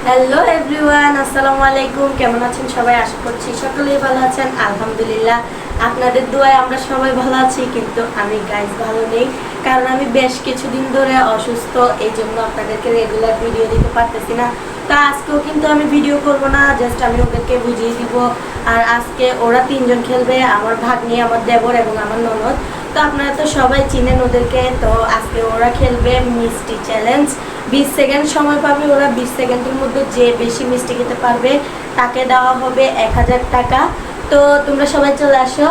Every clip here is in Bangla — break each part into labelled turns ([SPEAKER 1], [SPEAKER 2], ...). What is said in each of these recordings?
[SPEAKER 1] হ্যালো এভরিওয়ান, আসসালামু আলাইকুম। কেমন আছেন সবাই? আশা করছি সকলেই ভালো আছেন। আলহামদুলিল্লাহ, আপনাদের দোয়ায় আমরা সবাই ভালো আছি। কিন্তু আমি গাইস ভালো নেই, কারণ আমি বেশ কিছুদিন ধরে অসুস্থ। এই জন্য আপনাদেরকে রেগুলার ভিডিও দিতে পারতেছি না। তো আজকেও কিন্তু আমি ভিডিও করব না, জাস্ট আমি ওদেরকে বুঝিয়ে দিব। আর আজকে ওরা তিনজন খেলবে, আমার ভাগ্নি, আমার দেবর এবং আমার ননদ। তো আপনারা তো সবাই চিনেন ওদেরকে। তো আজকে ওরা খেলবে মিষ্টি চ্যালেঞ্জ। 20 সেকেন্ড সময় পাবে ওরা। 20 সেকেন্ডের মধ্যে যে বেশি মিষ্টি খেতে পারবে তাকে দেওয়া হবে 1000 টাকা। তো তোমরা সবাই চলে আসো,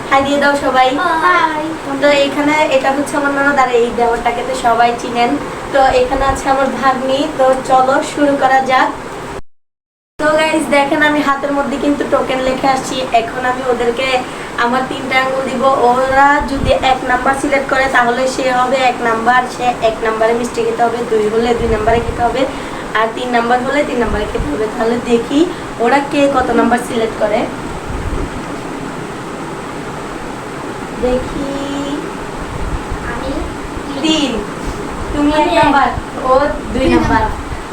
[SPEAKER 1] হাই দিয়ে দাও সবাই। তো এখানে এটা হচ্ছে আমার ননদ, আর এই দেওয়ারটাকে তো সবাই চিনেন। তো এখানে আছে আমার ভাগ্নি। তো চলো শুরু করা যাক। তো গাইস দেখেন, আমি হাতের মধ্যে কিন্তু টোকেন লিখে আসছি। এখন আমি ওদেরকে আমার 3টা আঙ্গুল দিব। ওরা যদি 1 নাম্বার সিলেক্ট করে তাহলে সে হবে 1 নাম্বার, সে 1 নাম্বারে মিষ্টি খেতে হবে। 2 হলে 2 নাম্বারে খেতে হবে, আর 3 নাম্বার হলে 3 নাম্বারে খেতে হবে। তাহলে দেখি ওরা কে কত নাম্বার সিলেক্ট করে। দেখি,
[SPEAKER 2] আমি
[SPEAKER 1] 3, তুমি 1 নাম্বার, ও 2 নাম্বার।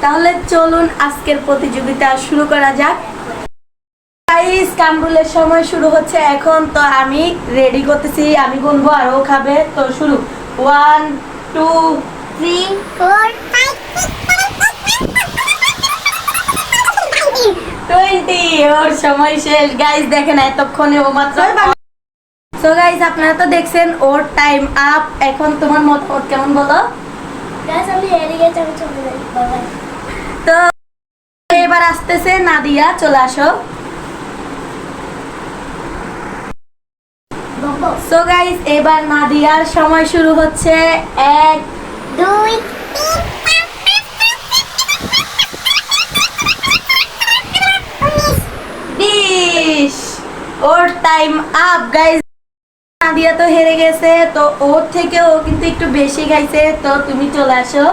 [SPEAKER 1] তাহলে চলুন আজকের প্রতিযোগিতা শুরু করা যাক। গাইস, কামরুলের সময় শুরু হচ্ছে এখন। তো আমি রেডি করতেছি, আমি গুনবো আর ও খাবে। তো শুরু, 1 2
[SPEAKER 2] 3 4 5
[SPEAKER 1] 20। ওর সময় শেষ। গাইস দেখেন, এতক্ষণে ও মাত্র। সো গাইস, আপনারা তো দেখছেন ওর টাইম আপ। এখন তোমার মতামত কেমন বলো?
[SPEAKER 2] গাইস আমি হেরে গেছি, আমি চলে যাই। বাই।
[SPEAKER 1] তো এবার আসতেছে নাদিয়া, চলে আসো।
[SPEAKER 2] বকো
[SPEAKER 1] সো গাইস, এবার নাদিয়ার সময় শুরু হচ্ছে। 1
[SPEAKER 2] 2
[SPEAKER 1] 20। ওর টাইম আপ গাইস। নাদিয়া তো হেরে গেছে, তো ওর থেকে ও কিন্তু একটু বেশি খাইছে। তো তুমি চলে আসো,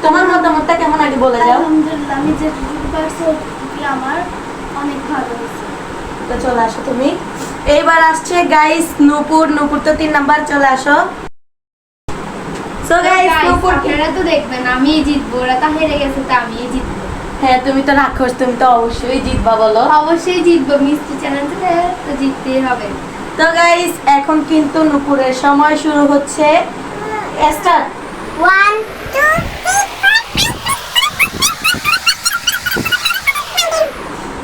[SPEAKER 1] তোমার মতামতটা কেমন আগে বলে যাও।
[SPEAKER 2] আলহামদুলিল্লাহ, আমি যে পারছি আমার অনেক ভালো হয়েছে।
[SPEAKER 1] তো চলে আসো তুমি। এইবার আসছে গাইস নূপুর। নূপুর তো 3 নাম্বার, চলে আসো। সো গাইস, নূপুর
[SPEAKER 3] আপনারা তো দেখবেন আমি জিতবো, ওরা তো হেরে গেছে, তো আমি জিতবো।
[SPEAKER 1] হ্যাঁ, তুমি তো রাক্ষস, তুমি তো অবশ্যই জিতবা, বলো।
[SPEAKER 3] অবশ্যই জিতবো, মিষ্টি চ্যালেঞ্জে তো জিততেই হবে।
[SPEAKER 1] তো গাইস, এখন কিন্তু নূপুরের সময় শুরু হচ্ছে। স্টার্ট।
[SPEAKER 2] 1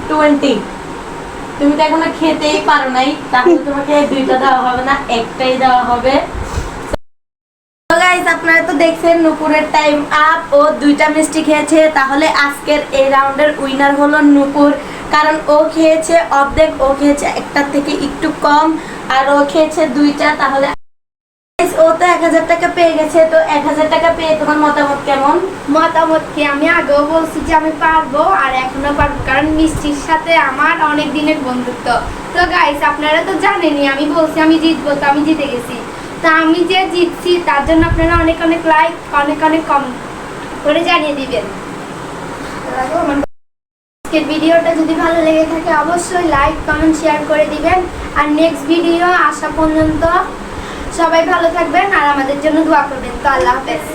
[SPEAKER 2] 2
[SPEAKER 1] 20। তুমি তো এখনো খেতেই পারো নাই, তাহলে তোমাকে 2টা দেওয়া হবে না, একটাই দেওয়া হবে। তো গাইস, আপনারা তো দেখছেন নূপুরের টাইম আপ। ও 2টা মিষ্টি খেয়েছে। তাহলে আজকের এই রাউন্ডের উইনার হলো নূপুর, কারণ ও খেয়েছে অর্ধেক, ও খেয়েছে একটার থেকে একটু কম, আর ও খেয়েছে 2টা। তাহলে guys, ও তো 1000 টাকা পেয়ে গেছে। তো 1000 টাকা পেয়ে তোমার মতামত কেমন?
[SPEAKER 3] মতামত কি, আমি আগেও বলছি যে আমি পারবো, আর এখনো পারবো, কারণ মিষ্টির সাথে আমার অনেক দিনের বন্ধুত্ব। তো গাইস, আপনারা তো জানেনই আমি বলছি আমি জিতবো, তো আমি জিতে গেছি। তা আমি যে জিতছি তার জন্য আপনারা অনেক অনেক লাইক, অনেক অনেক কমেন্ট করে জানিয়ে দিবেন। আজকের ভিডিওটা যদি ভালো লেগে থাকে অবশ্যই লাইক কমেন্ট শেয়ার করে দিবেন। আর নেক্সট ভিডিও আসা পর্যন্ত সবাই ভালো থাকবেন আর আমাদের জন্য দোয়া করবেন। তো আল্লাহ হাফেজ।